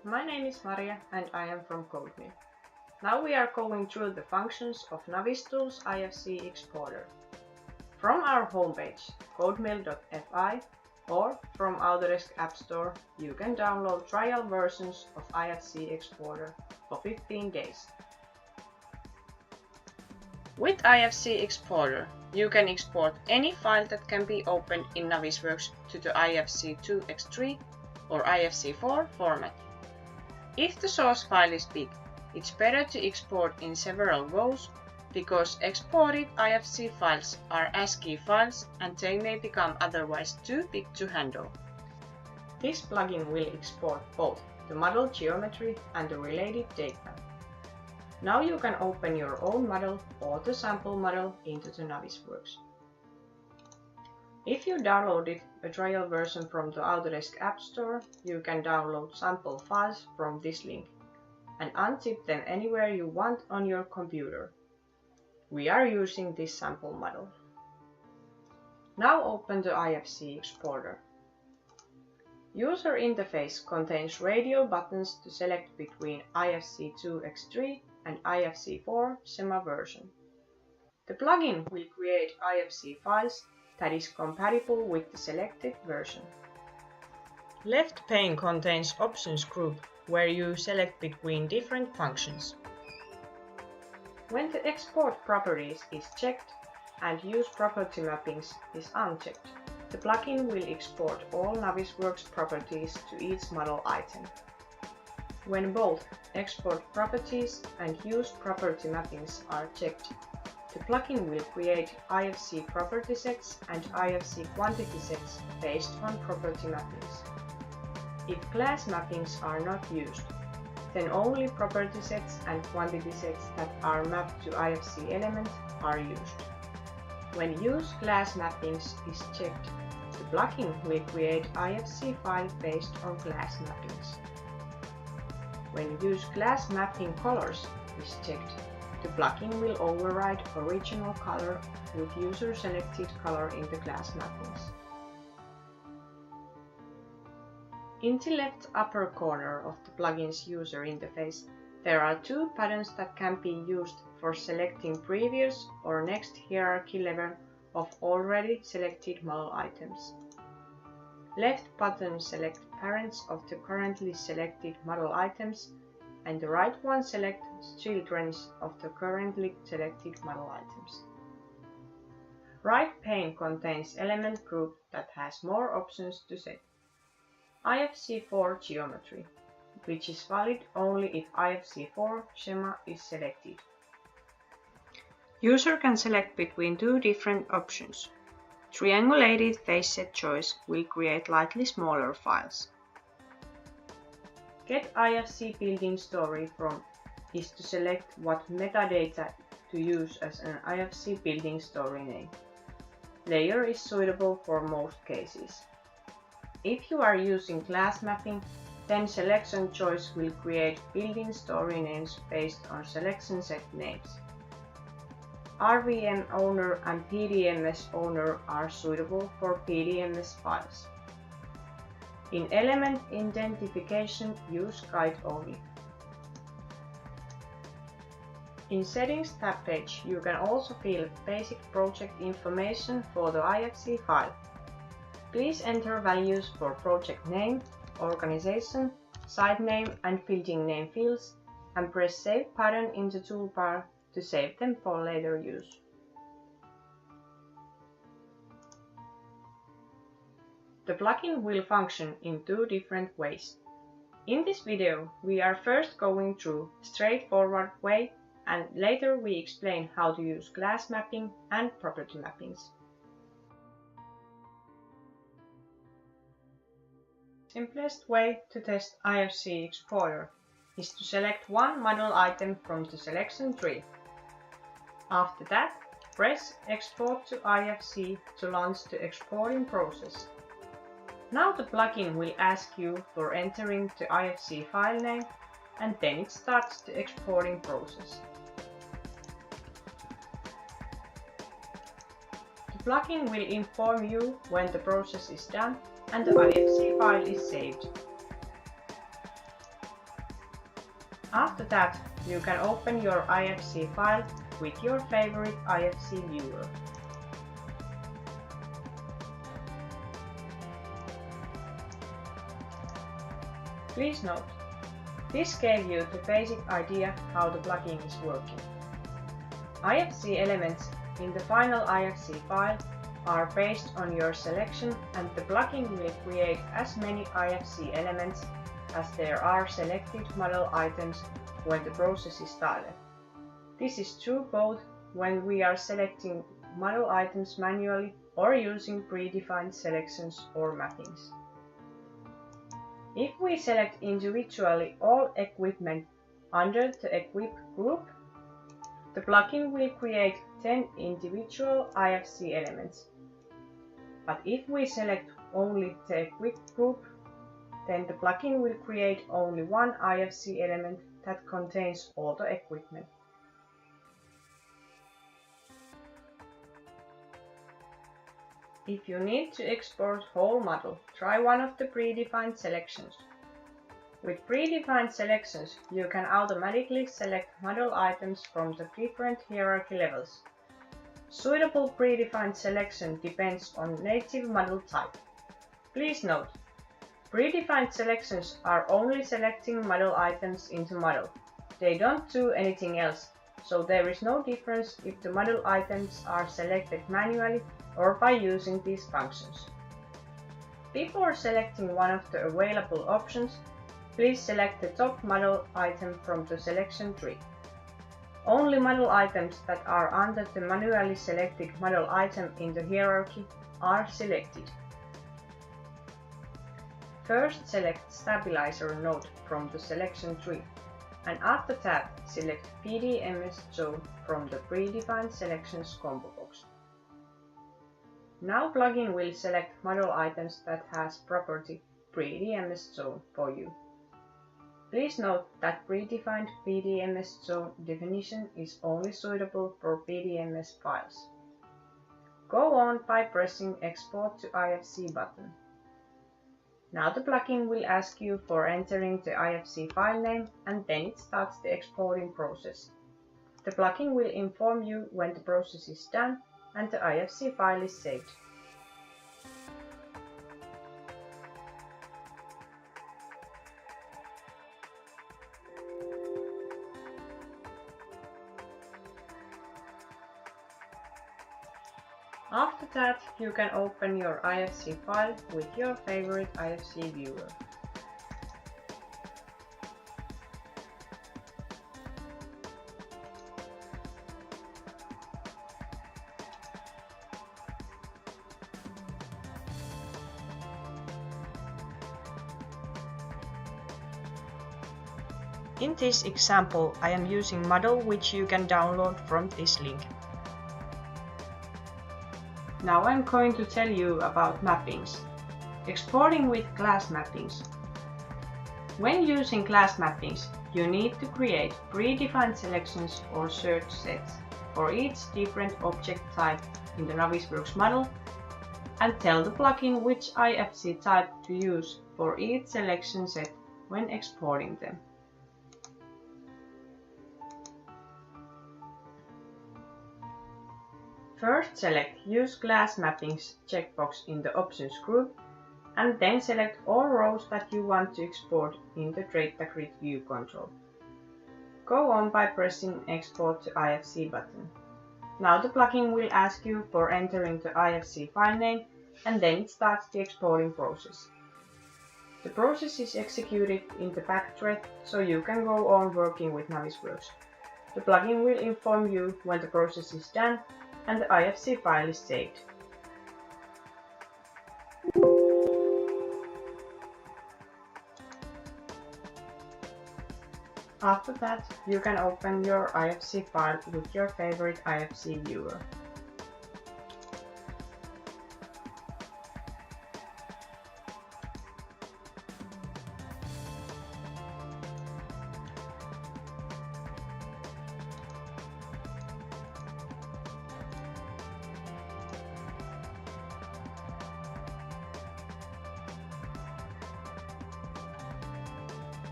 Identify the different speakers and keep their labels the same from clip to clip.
Speaker 1: my name is Maria and I am from CodeMill. Now we are going through the functions of Navistools IFC Exporter. From our homepage, codemill.fi, or from Autodesk App Store, you can download trial versions of IFC Exporter for 15 days. With IFC Exporter, you can export any file that can be opened in Navisworks to the IFC2X3 or IFC4 format. If the source file is big, it's better to export in several goes because exported IFC files are ASCII files and they may become otherwise too big to handle. This plugin will export both the model geometry and the related data. Now you can open your own model or the sample model into the Navisworks. If you downloaded a trial version from the Autodesk App Store, you can download sample files from this link and unzip them anywhere you want on your computer. We are using this sample model. Now open the IFC Exporter. User interface contains radio buttons to select between IFC2X3 and IFC4 SEMA version. The plugin will create IFC files that is compatible with the selected version. Left pane contains options group where you select between different functions. When the export properties is checked and use property mappings is unchecked, the plugin will export all Navisworks properties to each model item. When both export properties and use property mappings are checked, the plugin will create IFC property sets and IFC quantity sets based on property mappings. If class mappings are not used, then only property sets and quantity sets that are mapped to IFC element are used. When use class mappings is checked, the plugin will create IFC file based on class mappings. When use class mapping colors is checked, the plugin will override original color with user selected color in the class mappings. In the left upper corner of the plugin's user interface, there are two patterns that can be used for selecting previous or next hierarchy level of already selected model items. Left button selects parents of the currently selected model items and the right one selects children of the currently selected model items. Right pane contains element group that has more options to set. IFC4 geometry, which is valid only if IFC4 schema is selected. User can select between two different options. Triangulated face set choice will create slightly smaller files. Get IFC building story from is to select what metadata to use as an IFC building story name. Layer is suitable for most cases. If you are using class mapping, then selection choice will create building story names based on selection set names. RVM owner and PDMS owner are suitable for PDMS files. In element identification, use guide only. In Settings tab page, you can also fill basic project information for the IFC file. Please enter values for project name, organization, site name and building name fields and press Save Pattern in the toolbar to save them for later use. The plugin will function in two different ways. In this video, we are first going through a straightforward way and later we explain how to use class mapping and property mappings. Simplest way to test IFC Exporter is to select one model item from the selection tree. After that, press Export to IFC to launch the exporting process. Now the plugin will ask you for entering the IFC file name and then it starts the exporting process. The plugin will inform you when the process is done and the IFC file is saved. After that, you can open your IFC file with your favorite IFC viewer. Please note, this gave you the basic idea how the plugin is working. IFC elements in the final IFC file are based on your selection, and the plugin will create as many IFC elements as there are selected model items when the process is started. This is true both when we are selecting model items manually or using predefined selections or mappings. If we select individually all equipment under the Equip group, the plugin will create 10 individual IFC elements. But if we select only the Equip group, then the plugin will create only one IFC element that contains all the equipment. If you need to export whole model, try one of the predefined selections. With predefined selections, you can automatically select model items from the different hierarchy levels. Suitable predefined selection depends on native model type. Please note, predefined selections are only selecting model items into model. They don't do anything else, so there is no difference if the model items are selected manually or by using these functions. Before selecting one of the available options, please select the top model item from the selection tree. Only model items that are under the manually selected model item in the hierarchy are selected. First select Stabilizer node from the selection tree, and after that select PDMS zone from the predefined selections combo box. Now plugin will select model items that has property PDMS zone for you. Please note that predefined PDMS zone definition is only suitable for PDMS files. Go on by pressing Export to IFC button. Now the plugin will ask you for entering the IFC file name, and then it starts the exporting process. The plugin will inform you when the process is done and the IFC file is saved. After that, you can open your IFC file with your favorite IFC viewer. In this example, I am using model which you can download from this link. Now I'm going to tell you about mappings. Exporting with class mappings. When using class mappings, you need to create predefined selections or search sets for each different object type in the Navisworks model, and tell the plugin which IFC type to use for each selection set when exporting them. First select Use Class Mappings checkbox in the Options group, and then select all rows that you want to export in the Data Grid View control. Go on by pressing Export to IFC button. Now the plugin will ask you for entering the IFC file name, and then it starts the exporting process. The process is executed in the back thread, so you can go on working with Navisworks. The plugin will inform you when the process is done and the IFC file is saved. After that, you can open your IFC file with your favorite IFC viewer.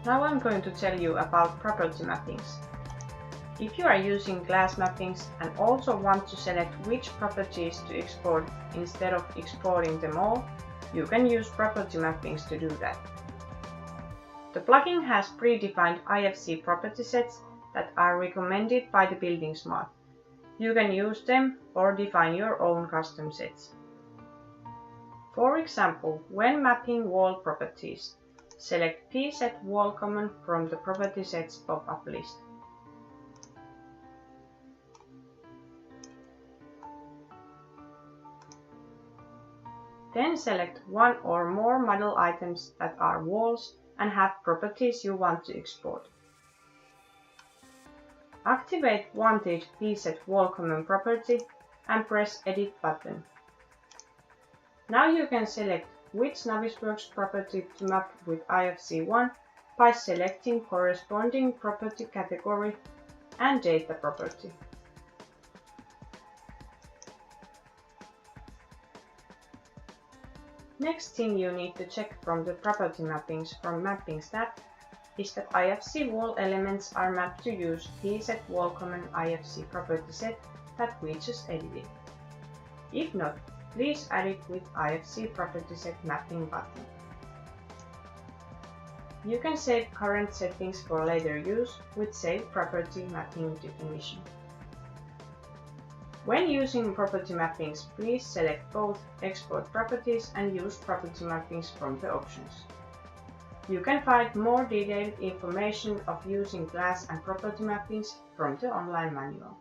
Speaker 1: Now I'm going to tell you about property mappings. If you are using glass mappings and also want to select which properties to export instead of exporting them all, you can use property mappings to do that. The plugin has predefined IFC property sets that are recommended by the Building Smart. You can use them or define your own custom sets. For example, when mapping wall properties, select P-Set Wall Common from the Property Sets pop-up list. Then select one or more model items that are walls and have properties you want to export. Activate wanted P-Set Wall Common property and press Edit button. Now you can select which Navisworks property to map with IFC1 by selecting corresponding property category and data property. Next thing you need to check from the property mappings from Mappings tab is that IFC wall elements are mapped to use P-Set Wall Common IFC property set that we just edited. If not, please add it with IFC property set mapping button. You can save current settings for later use with Save Property Mapping Definition. When using property mappings, please select both Export Properties and Use Property Mappings from the options. You can find more detailed information of using glass and property mappings from the online manual.